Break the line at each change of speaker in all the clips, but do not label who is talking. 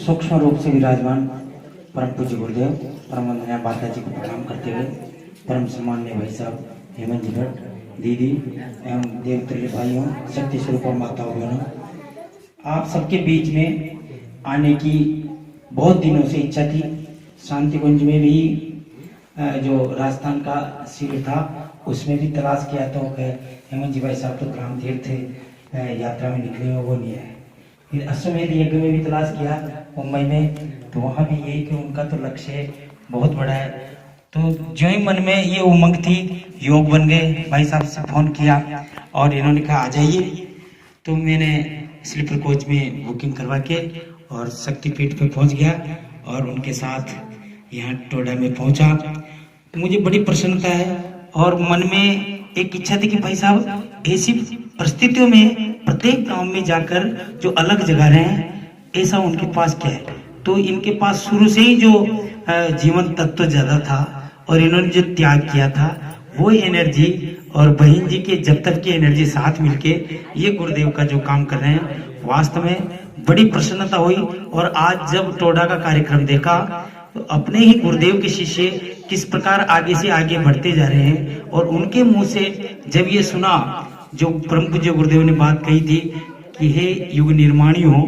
सूक्ष्म रूप से विराजमान परम पूज्य गुरुदेव परम वंदनीय माता जी को प्रणाम करते हुए परम सम्माननीय भाई साहब हेमंत जी भट्ट, दीदी एवं देवतुल्य भाइयों, शक्ति स्वरूप और माताओं बहनों, आप सबके बीच में आने की बहुत दिनों से इच्छा थी। शांति कुंज में भी जो राजस्थान का शिविर था उसमें भी तलाश किया तो हेमंत जी भाई साहब तो ग्राम तीर्थ यात्रा में निकले हुए वो नहीं है। फिर अश्वमेध यज्ञ में भी तलाश किया मुंबई में, तो वहाँ भी यही कि उनका तो लक्ष्य बहुत बड़ा है। तो जो ही मन में ये उमंग थी, योग बन गए। भाई साहब से फोन किया और इन्होंने कहा आ जाइए, तो मैंने स्लीपर कोच में बुकिंग करवा के और शक्तिपीठ पे पहुंच गया और उनके साथ यहाँ टोडा में पहुंचा। तो मुझे बड़ी प्रसन्नता है और मन में एक इच्छा थी कि भाई साहब ऐसी परिस्थितियों में प्रत्येक गांव में जाकर जो अलग जगह रहे हैं, ऐसा उनके पास क्या है। तो इनके पास शुरू से ही जो जीवन तत्व ज्यादा था और इन्होंने जो त्याग किया था वो एनर्जी और बहन जी के जब तक की एनर्जी साथ मिलके ये गुरुदेव का जो काम कर रहे हैं, वास्तव में बड़ी प्रसन्नता हुई। और आज जब टोडा का कार्यक्रम देखा तो अपने ही गुरुदेव के शिष्य किस प्रकार आगे से आगे बढ़ते जा रहे हैं और उनके मुंह से जब ये सुना, जो परम पूज्य गुरुदेव ने बात कही थी कि हे युग निर्माणियों,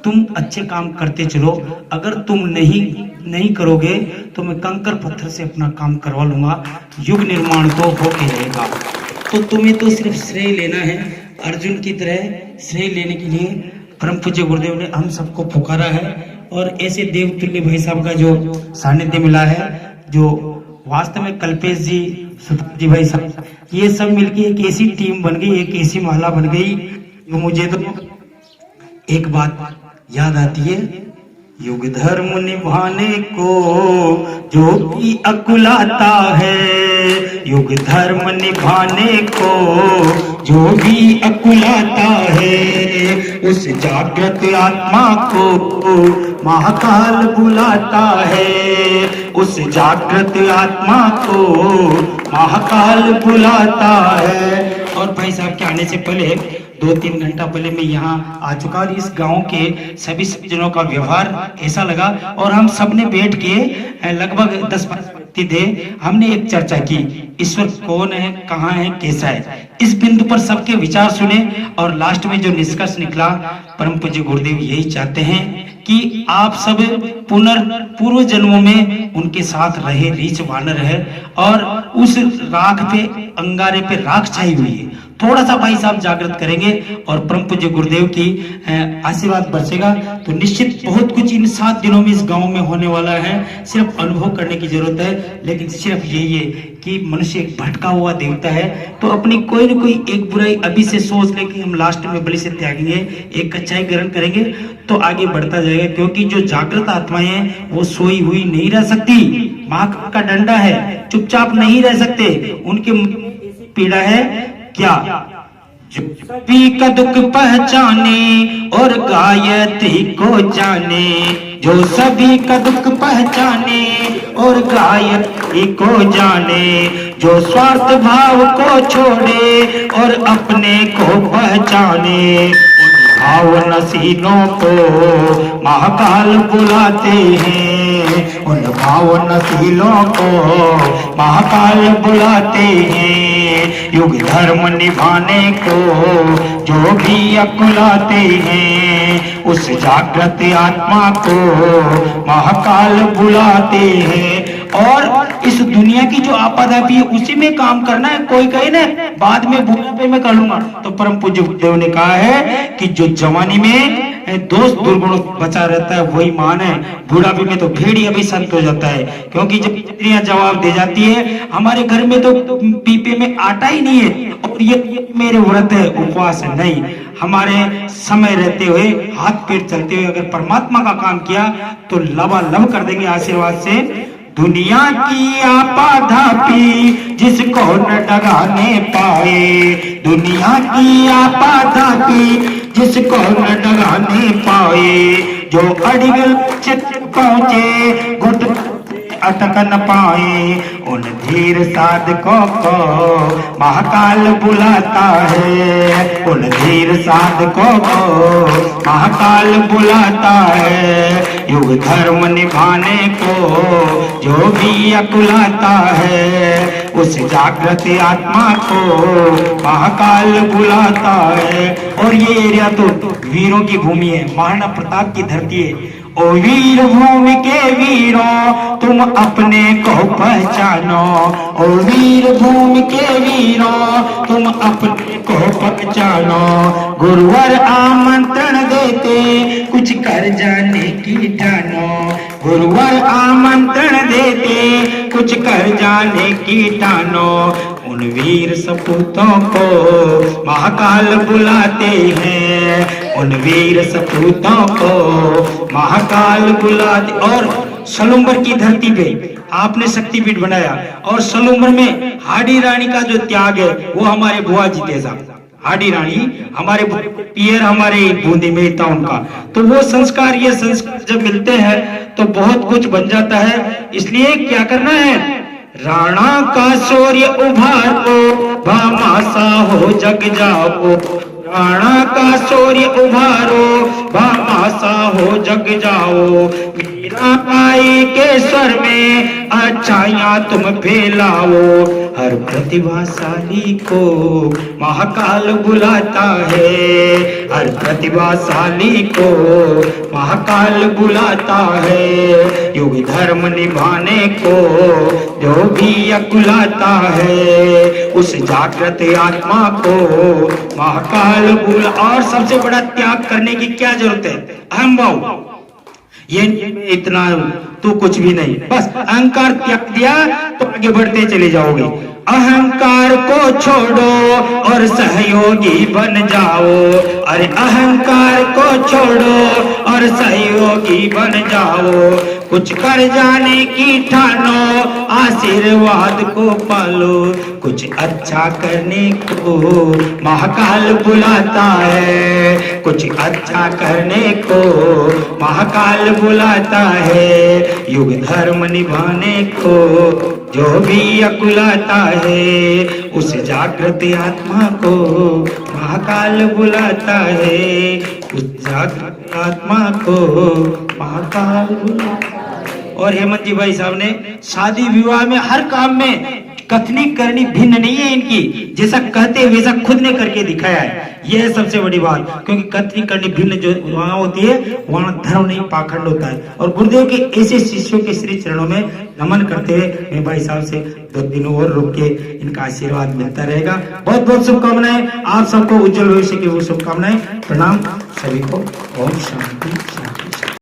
तुम अच्छे काम करते चलो, अगर तुम नहीं करोगे तो मैं कंकर पत्थर से अपना काम करवा लूंगा, युग निर्माण तो होके रहेगा। तो तुम्हें तो सिर्फ श्रेय लेना है। अर्जुन की तरह श्रेय लेने के लिए परम पूज्य गुरुदेव ने हम सबको पुकारा है और ऐसे देवतुल्य भाई साहब का जो सानिध्य मिला है, जो वास्तव में कल्पेश जी, सुधीर जी भाई साहब, ये सब मिलके एक ऐसी टीम बन गई, एक ऐसी माला बन गई। मुझे तो एक बात याद आती है, युग धर्म निभाने को जो भी अकुलाता है, युग धर्म निभाने को जो भी अकुलाता है, उस जागृत आत्मा को महाकाल बुलाता है, उस जागृत आत्मा को महाकाल बुलाता है। और भाई साहब के आने से पहले 2-3 घंटा पहले मैं यहाँ आ चुका और इस गांव के सभी जनों का व्यवहार ऐसा लगा और हम सब ने बैठ के लगभग 10-12 व्यक्ति थे, हमने एक चर्चा की, ईश्वर कौन है, कहाँ है, कैसा है। इस बिंदु पर सबके विचार सुने और लास्ट में जो निष्कर्ष निकला, परम पूज्य गुरुदेव यही चाहते हैं कि आप सब पूर्व जन्मों में उनके साथ रहे, रीछ वानर है और उस राख पे, अंगारे पे राख छाई हुई है। थोड़ा सा भाई साहब जागृत करेंगे और परम पूज्य गुरुदेव की आशीर्वाद बरसेगा तो निश्चित बहुत कुछ इन 7 दिनों में इस गांव में होने वाला है। सिर्फ अनुभव करने की जरूरत है, लेकिन सिर्फ यही है कि मनुष्य एक भटका हुआ देवता है, तो अपनी कोई न कोई एक बुराई अभी से सोच ले कि हम लास्ट में बलि से त्यागेंगे, एक अच्छाई ग्रहण करेंगे तो आगे बढ़ता जाएगा। क्योंकि जो जागृत आत्माएं हैं वो सोई हुई नहीं रह सकती, महाकाल का डंडा है, चुपचाप नहीं रह सकते, उनके पीड़ा है क्या, जो सभी का दुख पहचाने और गायत्री को जाने, जो सभी का दुख पहचाने और गायत्री को जाने, जो स्वार्थ भाव को छोड़े और अपने को पहचाने, भाव नसीनों को महाकाल बुलाते हैं, उन भाव नसीलों को महाकाल बुलाते हैं। युग धर्म निभाने को जो भी अकुलाते हैं, उस जागृत आत्मा को महाकाल बुलाते हैं। और इस दुनिया की जो आपाधापी है उसी में काम करना है। कोई कहे ना बाद में बुढ़ापे में कर लूंगा, तो परम पूज्य देव ने कहा है कि जो जवानी में दोष दुर्गुण बचा रहता है वही मान है, बुढ़ापे में तो भेड़िया भी संत हो जाता है। क्योंकि जब स्त्रियां जवाब दे जाती है, हमारे घर में तो पीपे में आटा ही नहीं है और ये मेरे व्रत है, उपवास है, नहीं, हमारे समय रहते हुए, हाथ पैर चलते हुए अगर परमात्मा का काम किया तो लबालब कर देंगे आशीर्वाद से। दुनिया की आपाधापी जिसको न डगाने पाए, दुनिया की आपाधापी जिसको न डगाने पाए, जो अड़िगल चित पहुंचे घुट
अटक न पाए, उन धीर साधकों को महाकाल बुलाता है, उन धीर साधकों को महाकाल बुलाता है। युग धर्म निभाने को जो भी अकुलाता है, उस जागृत आत्मा को महाकाल बुलाता है। और ये एरिया तो वीरों की भूमि है, महाराणा प्रताप की धरती है। ओ वीर भूमि के वीरों तुम अपने को पहचानो, ओ वीर भूमि के वीरों तुम अपने को पहचानो। गुरुवर आमंत्रण देते कुछ कर जाने की ठानो, गुरुवर आमंत्रण देते कुछ कर जाने की ठानो। उन वीर सपूतों को महाकाल बुलाते हैं, उन वीर सपूतों को महाकाल बुलाते। और सलूम्बर की धरती पे आपने शक्तिपीठ बनाया, और सलूम्बर में हाडी रानी का जो त्याग है वो हमारे बुआ जी थे साहब। हाडी रानी हमारे पियर हमारे बूंदी में था उनका, तो वो संस्कार ये संस्कार जब मिलते हैं तो बहुत कुछ बन जाता है। इसलिए क्या करना है, राणा का शौर्य उभारो भामासा हो जग जाओ, राणा का शौर्य उभारो भामासा हो जग जाओ। मीराबाई के स्वर में अच्छाइयां तुम फैलाओ, हर प्रतिभाशाली को महाकाल बुलाता है, हर प्रतिभाशाली को महाकाल बुलाता है। युग धर्म निभाने को जो भी अकुलाता है, उस जागृत आत्मा को महाकाल बुला। और सबसे बड़ा त्याग करने की क्या जरूरत है, अहम भाव। ये इतना तो कुछ भी नहीं, बस अहंकार त्याग दिया तो आगे बढ़ते चले जाओगे। अहंकार को छोड़ो और सहयोगी बन जाओ, अरे अहंकार को छोड़ो और सहयोगी बन जाओ। कुछ कर जाने की ठानो, आशीर्वाद को पालो, कुछ अच्छा करने को महाकाल बुलाता है, कुछ अच्छा करने को महाकाल बुलाता है। युग धर्म निभाने को जो भी अकुलाता है, उस जागृत आत्मा को महाकाल बुलाता है, उस जागृत आत्मा को महाकाल बुलाता है। और हेमंत जी भाई साहब ने शादी विवाह में हर काम में कथनी करनी भिन्न नहीं है इनकी, जैसा कहते वैसा खुद ने करके दिखाया है। यह है सबसे बड़ी बात, क्योंकि कथनी करनी भिन्न जो वहां होती है वहां धर्म नहीं पाखंड होता है। और गुरुदेव के ऐसे शिष्यों के श्री चरणों में नमन करते हुए मैं भाई साहब से 2 दिनों और रुक के इनका आशीर्वाद मिलता रहेगा। बहुत बहुत शुभकामनाएं आप सबको, उज्जवल भविष्य की वो शुभकामनाएं। प्रणाम सभी को। ओम शांति शांति।